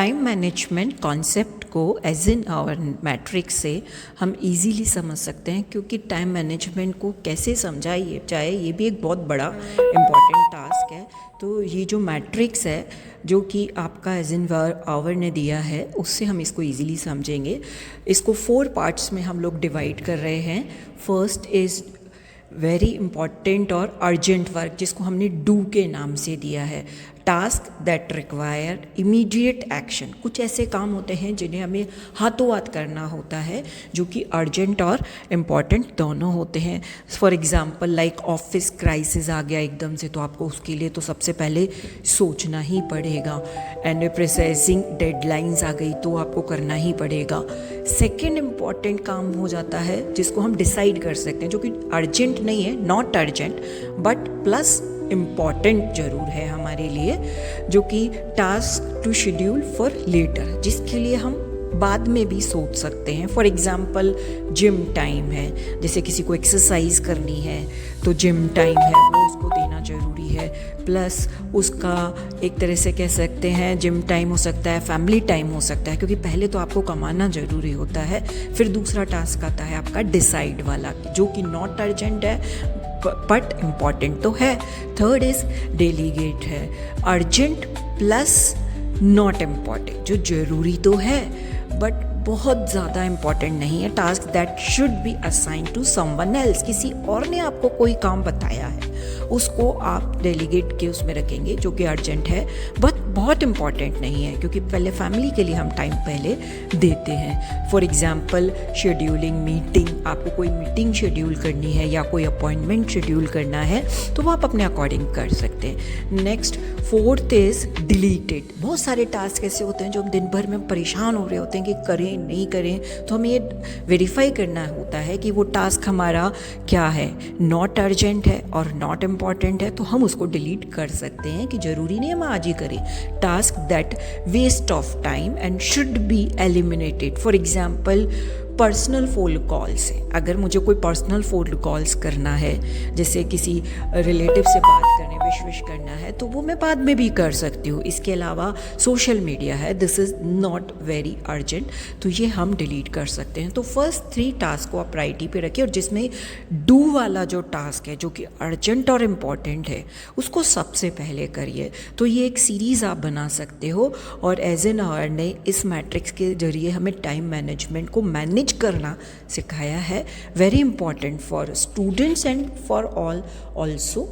Time management concept को as in our matrix से हम इजीली समझ सकते हैं, क्योंकि टाइम मैनेजमेंट को कैसे समझाइए जाए ये भी एक बहुत बड़ा इम्पॉर्टेंट टास्क है। तो ये जो मैट्रिक्स है जो कि आपका एज इन आवर ने दिया है, उससे हम इसको इजीली समझेंगे। इसको 4 पार्ट्स में हम लोग डिवाइड कर रहे हैं। फर्स्ट इज़ वेरी इम्पॉर्टेंट और अर्जेंट वर्क, जिसको हमने डू के नाम से दिया है। Task that require immediate action, कुछ ऐसे काम होते हैं जिन्हें हमें हाथों हाथ करना होता है, जो कि अर्जेंट और इम्पॉर्टेंट दोनों होते हैं। For example like office crisis आ गया एकदम से, तो आपको उसके लिए तो सबसे पहले सोचना ही पड़ेगा। एंड प्रोसेसिंग डेडलाइंस आ गई तो आपको करना ही पड़ेगा। सेकेंड इम्पॉर्टेंट काम हो जाता है जिसको हम डिसाइड कर सकते हैं, जो कि अर्जेंट नहीं है, not urgent but plus important ज़रूर है हमारे लिए, जो कि task to schedule for later, जिसके लिए हम बाद में भी सोच सकते हैं। फॉर एग्ज़ाम्पल जिम टाइम है, जैसे किसी को एक्सरसाइज करनी है तो जिम टाइम है वो उसको देना ज़रूरी है। प्लस उसका एक तरह से कह सकते हैं जिम टाइम हो सकता है, फैमिली टाइम हो सकता है, क्योंकि पहले तो आपको कमाना ज़रूरी होता है। फिर दूसरा टास्क आता है आपका डिसाइड वाला, जो कि नॉट अर्जेंट है बट इम्पॉर्टेंट तो है। थर्ड इज़ डेलीगेट है, अर्जेंट प्लस नॉट इम्पॉर्टेंट, जो ज़रूरी तो है बट बहुत ज़्यादा इम्पॉर्टेंट नहीं है। Task that should be assign to someone else, किसी और ने आपको कोई काम बताया है उसको आप डेलीगेट के उसमें रखेंगे, जो कि अर्जेंट है बट बहुत इम्पॉर्टेंट नहीं है, क्योंकि पहले फैमिली के लिए हम टाइम पहले देते हैं। फॉर एग्जांपल शेड्यूलिंग मीटिंग, आपको कोई मीटिंग शेड्यूल करनी है या कोई अपॉइंटमेंट शेड्यूल करना है तो वो आप अपने अकॉर्डिंग कर सकते हैं। Next fourth is deleted. बहुत सारे टास्क ऐसे होते हैं जो हम दिन भर में परेशान हो रहे होते हैं कि करें नहीं करें, तो हमें ये वेरीफाई करना होता है कि वो टास्क हमारा क्या है, नॉट अर्जेंट है और नॉट इम्पॉर्टेंट है, तो हम उसको डिलीट कर सकते हैं कि ज़रूरी नहीं हम आज ही करें। Task that waste of time and should be eliminated. For example personal phone calls है, अगर मुझे कोई पर्सनल फ़ोन कॉल्स करना है, जैसे किसी रिलेटिव से बात करने विश करना है, तो वो मैं बाद में भी कर सकती हूँ। इसके अलावा सोशल मीडिया है, this is not very urgent, तो ये हम डिलीट कर सकते हैं। तो फर्स्ट 3 टास्क को आप प्रायोरिटी पे रखिए, और जिसमें डू वाला जो टास्क है जो कि अर्जेंट और इम्पॉर्टेंट है उसको सबसे पहले करिए। तो ये एक सीरीज़ आप बना सकते हो, और एज एन आवर ने इस मैट्रिक्स के जरिए हमें टाइम मैनेजमेंट को मैनेज करना सिखाया है। Very important for students and for all also